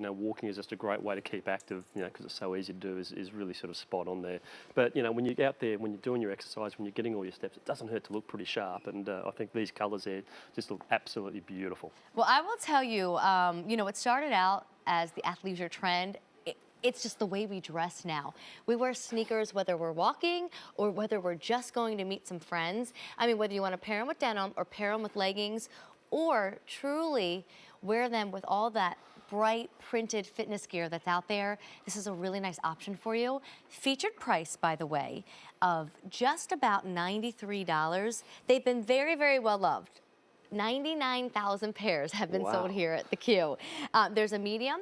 walking is just a great way to keep active, because it's so easy to do, is really sort of spot on there. But, when you're out there, when you're doing your exercise, when you're getting all your steps, it doesn't hurt to look pretty sharp. And I think these colours there just look absolutely beautiful. Well, I will tell you, it started out as the athleisure trend. It's just the way we dress now. We wear sneakers whether we're walking or whether we're just going to meet some friends. I mean, whether you want to pair them with denim or pair them with leggings, or truly wear them with all that bright printed fitness gear that's out there, this is a really nice option for you. Featured price, by the way, of just about $93. They've been very, very well loved. 99,000 pairs have been sold here at the Q. There's a medium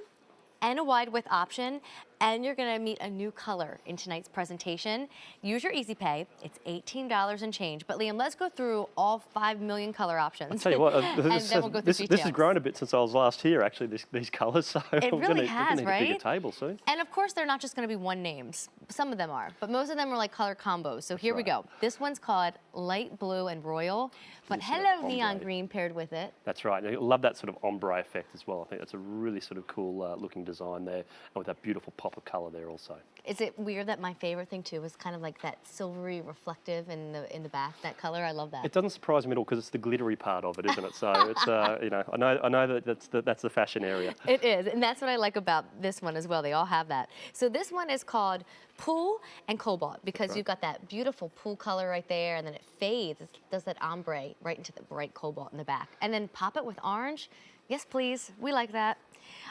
and a wide width option, and you're gonna meet a new color in tonight's presentation. Use your Easy Pay, it's $18 and change. But Liam, let's go through all 5 million color options. I'll tell you what, and then we'll go through this has grown a bit since I was last here, actually, these colours, so it really has, we're gonna need right? a bigger table soon. And of course, they're not just gonna be one names. Some of them are, but most of them are like color combos. So here we go. This one's called light blue and royal, but hello neon green paired with it. That's right, and I love that sort of ombre effect as well. I think that's a really sort of cool looking design there, and with that beautiful pop of colour there also. Is it weird that my favorite thing too is kind of like that silvery reflective in the back, that color? I love that. It doesn't surprise me at all because it's the glittery part of it, isn't it? So it's I know that that's the fashion area. It is, and that's what I like about this one as well. They all have that. So this one is called Pool and Cobalt because you've got that beautiful pool color right there, and then it fades. It does that ombre right into the bright cobalt in the back, and then pop it with orange. Yes, please. We like that.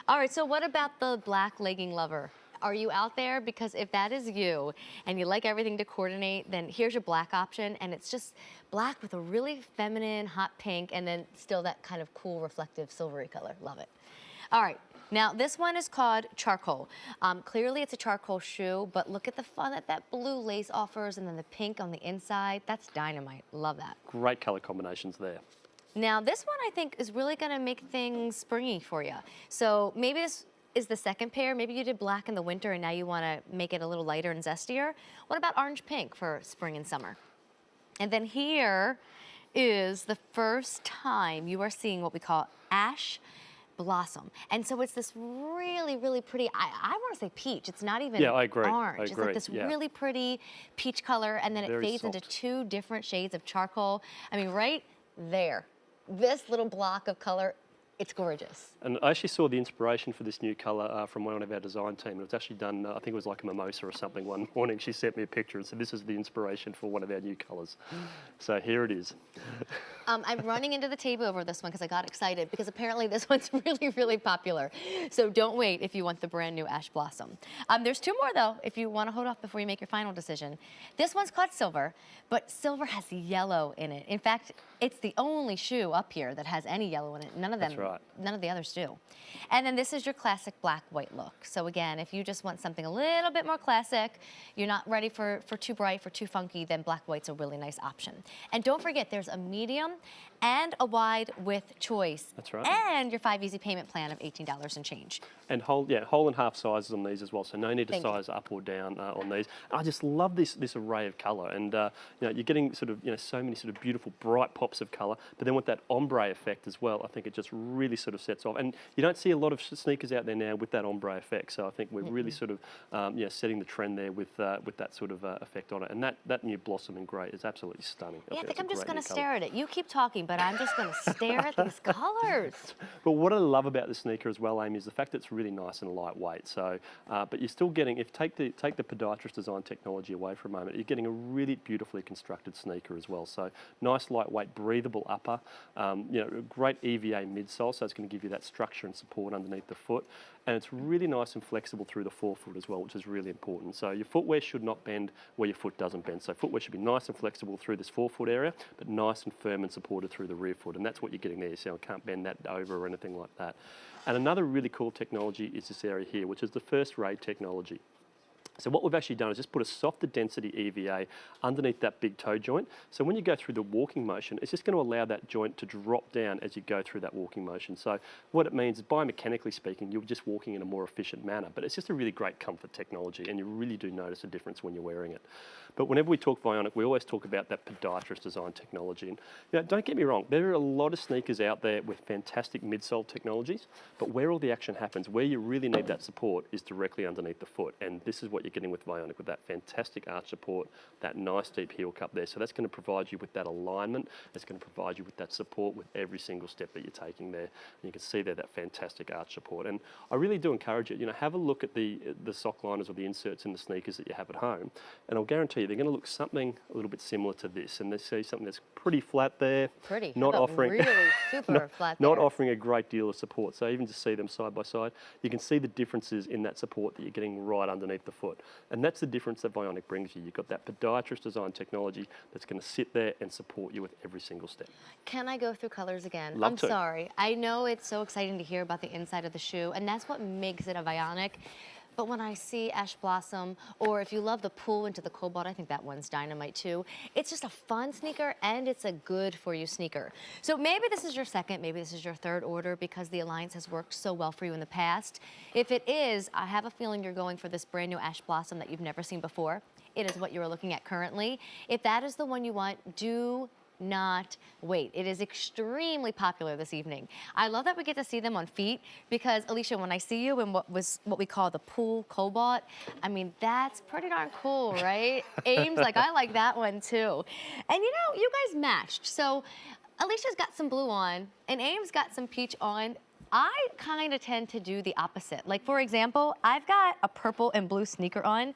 All right. So what about the black legging lover? Are you out there? Because if that is you and you like everything to coordinate, then here's your black option, and it's just black with a really feminine hot pink and then still that kind of cool reflective silvery color. Love it. All right. Now, this one is called Charcoal. Clearly, it's a charcoal shoe, but look at the fun that blue lace offers and then the pink on the inside. That's dynamite. Love that. Great color combinations there. Now, this one I think is really going to make things springy for you. So maybe this is the second pair. Maybe you did black in the winter and now you want to make it a little lighter and zestier. What about orange pink for spring and summer? And then here is the first time you are seeing what we call ash blossom. And so it's this really, really pretty, I want to say peach. It's not even I agree. orange. I It's agree. like this really pretty peach color, and then Very it fades soft. into 2 different shades of charcoal. I mean, right there, this little block of color, it's gorgeous. And I actually saw the inspiration for this new colour from one of our design team. It was actually done, I think it was like a mimosa or something one morning. She sent me a picture and said, this is the inspiration for one of our new colours. So here it is. I'm running into the table over this one because I got excited because apparently this one's really, really popular. So don't wait if you want the brand new Ash Blossom. There's 2 more though, if you want to hold off before you make your final decision. This one's called Silver, but silver has yellow in it. In fact, it's the only shoe up here that has any yellow in it. None of them, none of the others do. And then this is your classic black-white look. So again, if you just want something a little bit more classic, you're not ready for too bright, for too funky, then black-white's a really nice option. And don't forget, there's a medium and a wide width choice. That's right. And your 5 easy payment plan of $18 and change. And whole and half sizes on these as well, so no need to size up or down on these. I just love this array of colour, and you're getting sort of so many sort of beautiful bright pops of colour, but then with that ombre effect as well, I think it just really sort of sets off. And you don't see a lot of sneakers out there now with that ombre effect, so I think we're really sort of setting the trend there with that sort of effect on it. And that new blossom in grey is absolutely stunning. Yeah, I think I'm just going to stare at it. You keep talking, but I'm just going to stare at these colours. But what I love about the sneaker as well, Amy, is the fact that it's really nice and lightweight. So, but you're still getting, if take the podiatrist design technology away for a moment, you're getting a really beautifully constructed sneaker as well. So nice, lightweight, breathable upper, great EVA midsole, so it's going to give you that structure and support underneath the foot. And it's really nice and flexible through the forefoot as well, which is really important. So your footwear should not bend where your foot doesn't bend. So footwear should be nice and flexible through this forefoot area, but nice and firm and supported through the rear foot. And that's what you're getting there. So I can't bend that over or anything like that. And another really cool technology is this area here, which is the first ray technology. So what we've actually done is just put a softer density EVA underneath that big toe joint. So when you go through the walking motion, it's just going to allow that joint to drop down as you go through that walking motion. So what it means is, biomechanically speaking, you're just walking in a more efficient manner. But it's just a really great comfort technology, and you really do notice a difference when you're wearing it. But whenever we talk Vionic, we always talk about that podiatrist design technology. And don't get me wrong, there are a lot of sneakers out there with fantastic midsole technologies, but where all the action happens, where you really need that support, is directly underneath the foot. And this is what you're getting with Vionic, with that fantastic arch support, that nice deep heel cup there. So that's going to provide you with that alignment. It's going to provide you with that support with every single step that you're taking there. And you can see there that fantastic arch support. And I really do encourage you, have a look at the sock liners or the inserts in the sneakers that you have at home, and I'll guarantee you they're going to look something a little bit similar to this. And they see something that's pretty flat there, Pretty. not How about offering really super flat not there? offering a great deal of support. So even to see them side by side, you can see the differences in that support that you're getting right underneath the foot. And that's the difference that Vionic brings you. You've got that podiatrist design technology that's going to sit there and support you with every single step. Can I go through colors again? Love I'm to. sorry. I know it's so exciting to hear about the inside of the shoe, and that's what makes it a Vionic. But when I see Ash Blossom, or if you love the pull into the Cobalt, I think that one's dynamite too. It's just a fun sneaker, and it's a good for you sneaker. So maybe this is your second, maybe this is your third order because the Alliance has worked so well for you in the past. If it is, I have a feeling you're going for this brand new Ash Blossom that you've never seen before. It is what you are looking at currently. If that is the one you want, do not wait. It is extremely popular this evening. I love that we get to see them on feet because, Alicia, when I see you in what we call the pool Cobalt, I mean, that's pretty darn cool, right? Ames, I like that one too. And you guys matched. So Alicia's got some blue on and Ames got some peach on. I kind of tend to do the opposite. Like, for example, I've got a purple and blue sneaker on,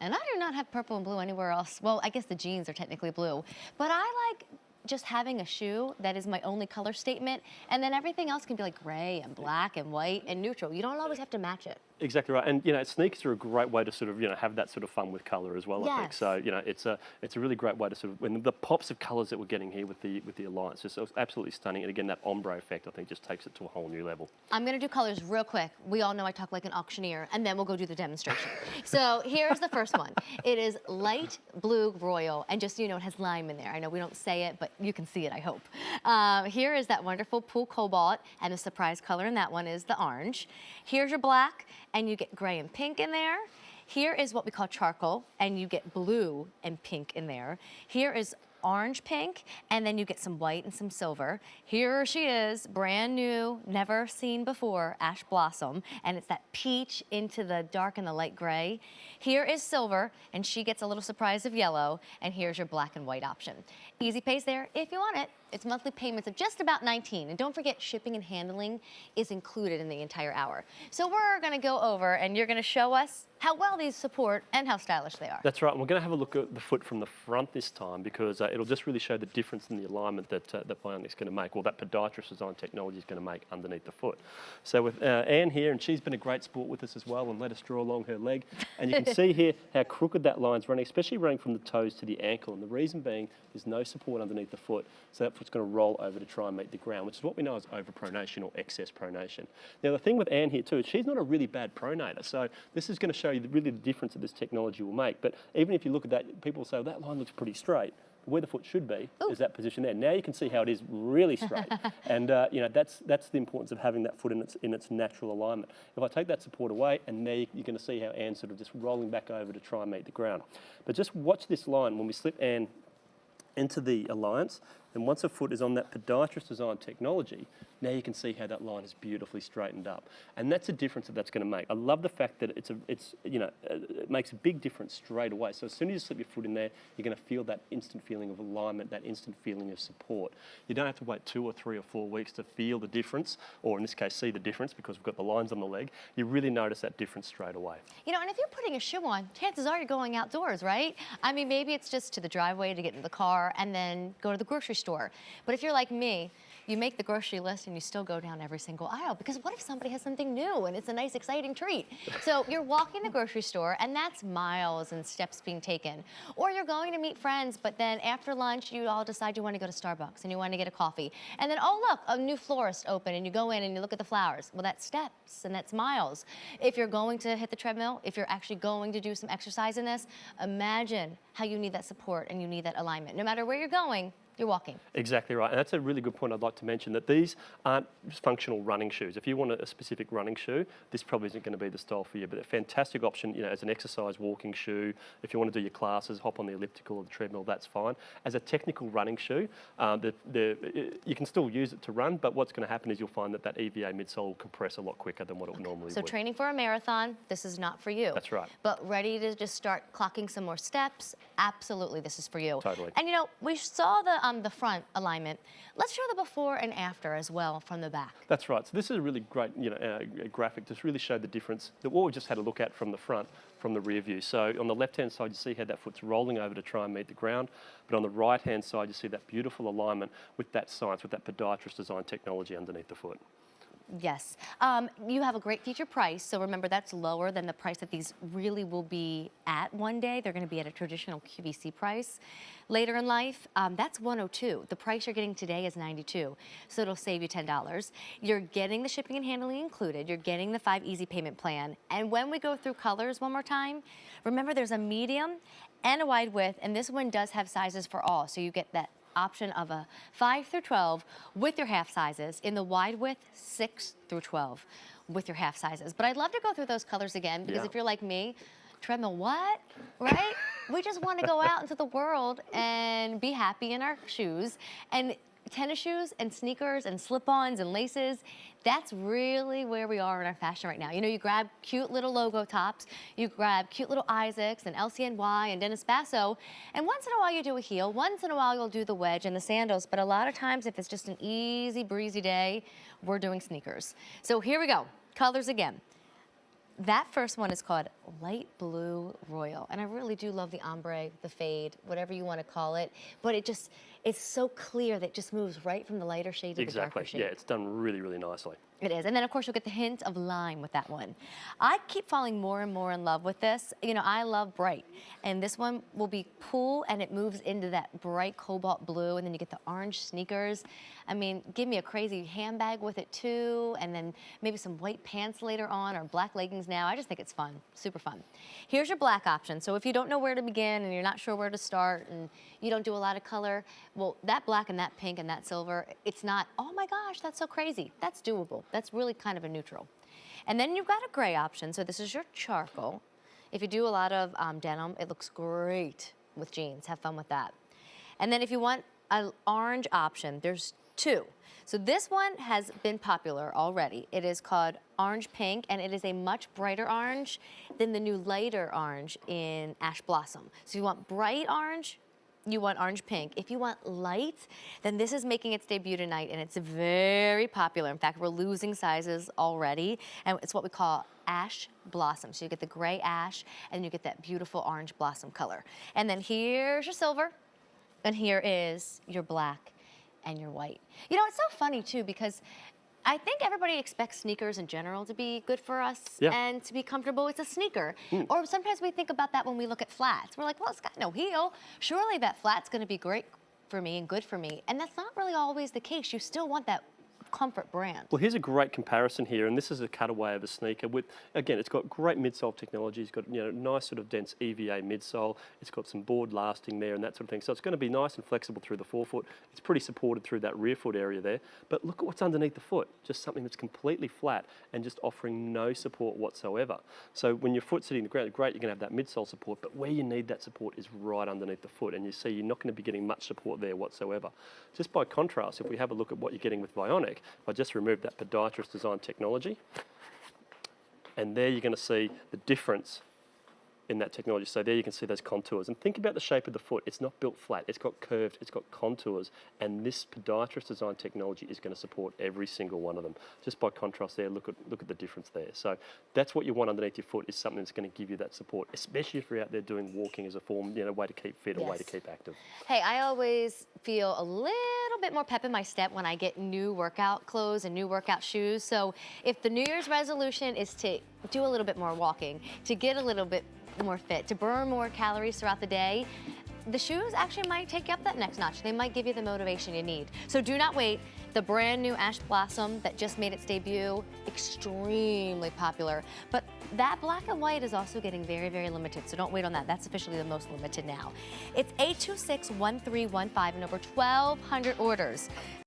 and I do not have purple and blue anywhere else. Well, I guess the jeans are technically blue, but I like just having a shoe that is my only color statement, and then everything else can be like gray and black and white and neutral. You don't always have to match it. Exactly right, and sneakers are a great way to sort of have that sort of fun with colour as well. I think so. It's a really great way to sort of, when the pops of colours that we're getting here with the Alliance, just absolutely stunning. And again, that ombre effect I think just takes it to a whole new level. I'm gonna do colors real quick. We all know I talk like an auctioneer, and then we'll go do the demonstration. So here's the first one. It is light blue royal, and just so you know, it has lime in there. I know we don't say it, but you can see it, I hope. Here is that wonderful pool Cobalt, and the surprise color in that one is the orange. Here's your black, and you get gray and pink in there. Here is what we call charcoal, and you get blue and pink in there. Here is orange pink, and then you get some white and some silver. Here she is, brand new, never seen before, Ash Blossom, and it's that peach into the dark and the light gray. Here is silver, and she gets a little surprise of yellow, and here's your black and white option. Easy pays there if you want it. It's monthly payments of just about $19, and don't forget shipping and handling is included in the entire hour. So we're gonna go over and you're gonna show us how well these support and how stylish they are. That's right, and we're going to have a look at the foot from the front this time because it'll just really show the difference in the alignment that Vionic's going to make, or that podiatrist design technology is going to make underneath the foot. So with Anne here, and she's been a great sport with us as well and let us draw along her leg. And you can see here how crooked that line's running, especially running from the toes to the ankle. And the reason being, there's no support underneath the foot, so that foot's going to roll over to try and meet the ground, which is what we know as overpronation or excess pronation. Now the thing with Anne here too, she's not a really bad pronator, so this is going to show you really the difference that this technology will make. But even if you look at that, people will say, well, that line looks pretty straight. Where the foot should be is that position there. Now you can see how it is really straight, and that's the importance of having that foot in its natural alignment. If I take that support away, and there you're going to see how Anne's sort of just rolling back over to try and meet the ground. But just watch this line when we slip Anne into the Alliance, and once a foot is on that podiatrist design technology, now you can see how that line is beautifully straightened up. And that's a difference that that's going to make. I love the fact that it makes a big difference straight away. So as soon as you slip your foot in there, you're going to feel that instant feeling of alignment, that instant feeling of support. You don't have to wait 2 or 3 or 4 weeks to feel the difference, or in this case, see the difference because we've got the lines on the leg. You really notice that difference straight away. And if you're putting a shoe on, chances are you're going outdoors, right? I mean, maybe it's just to the driveway to get in the car and then go to the grocery store store. But if you're like me, you make the grocery list and you still go down every single aisle, because what if somebody has something new and it's a nice, exciting treat? So you're walking the grocery store and that's miles and steps being taken. Or you're going to meet friends, but then after lunch, you all decide you want to go to Starbucks and you want to get a coffee. And then, oh look, a new florist open, and you go in and you look at the flowers. Well, that's steps and that's miles. If you're going to hit the treadmill, if you're actually going to do some exercise in this, imagine how you need that support and you need that alignment. No matter where you're going, you're walking. Exactly right, and that's a really good point I'd like to mention, that these aren't functional running shoes. If you want a specific running shoe, this probably isn't going to be the style for you, but a fantastic option, you know, as an exercise walking shoe. If you want to do your classes, hop on the elliptical or the treadmill, that's fine. As a technical running shoe, you can still use it to run, but what's going to happen is you'll find that that EVA midsole will compress a lot quicker than what it normally So would. training for a marathon, this is not for you. That's right. But ready to just start clocking some more steps, absolutely this is for you. Totally. And you know, we saw the front alignment. Let's show the before and after as well from the back. That's right. So this is a really great, graphic to really show the difference that what we just had a look at from the front, from the rear view. So on the left-hand side, you see how that foot's rolling over to try and meet the ground. But on the right-hand side, you see that beautiful alignment with that science, with that podiatrist design technology underneath the foot. Yes. You have a great feature price, so remember that's lower than the price that these really will be at one day. They're going to be at a traditional QVC price. Later in life, that's $102. The price you're getting today is $92, so it'll save you $10. You're getting the shipping and handling included. You're getting the 5 easy payment plan. And when we go through colors one more time, remember there's a medium and a wide width, and this one does have sizes for all, so you get that option of a 5 through 12 with your half sizes, in the wide width 6 through 12 with your half sizes. But I'd love to go through those colors again, because if you're like me, treadmill what, right? We just want to go out into the world and be happy in our shoes. And tennis shoes and sneakers and slip-ons and laces, that's really where we are in our fashion right now. You know, you grab cute little logo tops, you grab cute little Isaacs and LCNY and Dennis Basso, and once in a while you do a heel, once in a while you'll do the wedge and the sandals, but a lot of times if it's just an easy breezy day, we're doing sneakers. So here we go, colors again. That first one is called Light Blue Royal, and I really do love the ombre, the fade, whatever you want to call it, but it's so clear that it just moves right from the lighter shade to the darker shade. Yeah, it's done really, really nicely. It is, and then of course you'll get the hint of lime with that one. I keep falling more and more in love with this. You know, I love bright, and this one will be cool, and it moves into that bright cobalt blue, and then you get the orange sneakers. I mean, give me a crazy handbag with it too, and then maybe some white pants later on, or black leggings now. I just think it's fun, super fun. Here's your black option. So if you don't know where to begin and you're not sure where to start and you don't do a lot of color, well, that black and that pink and that silver, it's not, oh my gosh, that's so crazy. That's doable. That's really kind of a neutral. And then you've got a gray option. So this is your charcoal. If you do a lot of denim, it looks great with jeans. Have fun with that. And then if you want an orange option, there's two. So this one has been popular already. It is called Orange Pink, and it is a much brighter orange than the new lighter orange in Ash Blossom. So if you want bright orange, you want Orange Pink. If you want light, then this is making its debut tonight, and it's very popular. In fact, we're losing sizes already, and it's what we call Ash Blossom. So you get the gray ash, and you get that beautiful orange blossom color. And then here's your silver, and here is your black and your white. You know, it's so funny too, because I think everybody expects sneakers in general to be good for us and to be comfortable. It's a sneaker. Or sometimes we think about that when we look at flats. We're like, well, it's got no heel. Surely that flat's gonna be great for me and good for me. And that's not really always the case. You still want that comfort brand. Well, here's a great comparison here, and this is a cutaway of a sneaker with, again, it's got great midsole technology. It's got, you know, nice sort of dense EVA midsole. It's got some board lasting there and that sort of thing. So it's going to be nice and flexible through the forefoot. It's pretty supported through that rear foot area there. But look at what's underneath the foot. Just something that's completely flat and just offering no support whatsoever. So when your foot's hitting the ground, great, you're going to have that midsole support, but where you need that support is right underneath the foot. And you see you're not going to be getting much support there whatsoever. Just by contrast, if we have a look at what you're getting with Vionic, I just removed that podiatrist design technology, and there you're going to see the difference in that technology. So there you can see those contours. And think about the shape of the foot. It's not built flat. It's got curved, it's got contours. And this podiatrist design technology is going to support every single one of them. Just by contrast there, look at the difference there. So that's what you want underneath your foot, is something that's going to give you that support, especially if you're out there doing walking as a form, way to keep fit, a way to keep active. Hey, I always feel a little bit more pep in my step when I get new workout clothes and new workout shoes. So if the New Year's resolution is to do a little bit more walking, to get a little bit more fit, to burn more calories throughout the day, the shoes actually might take you up that next notch. They might give you the motivation you need. So do not wait. The brand new Ash Blossom that just made its debut, extremely popular. But that black and white is also getting very, very limited. So don't wait on that. That's officially the most limited now. It's 826-1315 and over 1,200 orders.